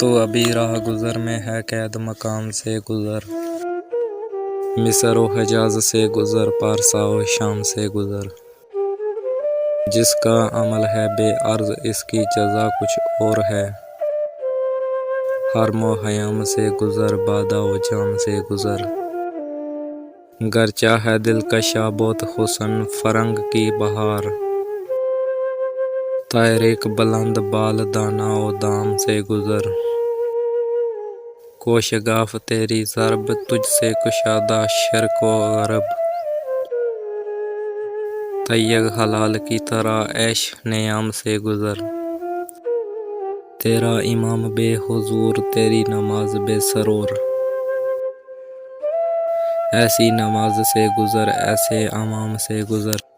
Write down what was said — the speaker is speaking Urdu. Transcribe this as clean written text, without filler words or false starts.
تو ابھی راہ گزر میں ہے قید مقام سے گزر، مصر و حجاز سے گزر، پارسا و شام سے گزر۔ جس کا عمل ہے بے عرض اس کی جزا کچھ اور ہے، حرم و حیام سے گزر، بادہ و جام سے گزر۔ گرچہ ہے دلکشا بہت حسن فرنگ کی بہار، طائر ایک بلند بال دانا و دام سے گزر۔ کوشگاف تیری ضرب تجھ سے کشادہ شرق و غرب، تیغ حلال کی طرح عیش نیام سے گزر۔ تیرا امام بے حضور تیری نماز بے سرور، ایسی نماز سے گزر ایسے امام سے گزر۔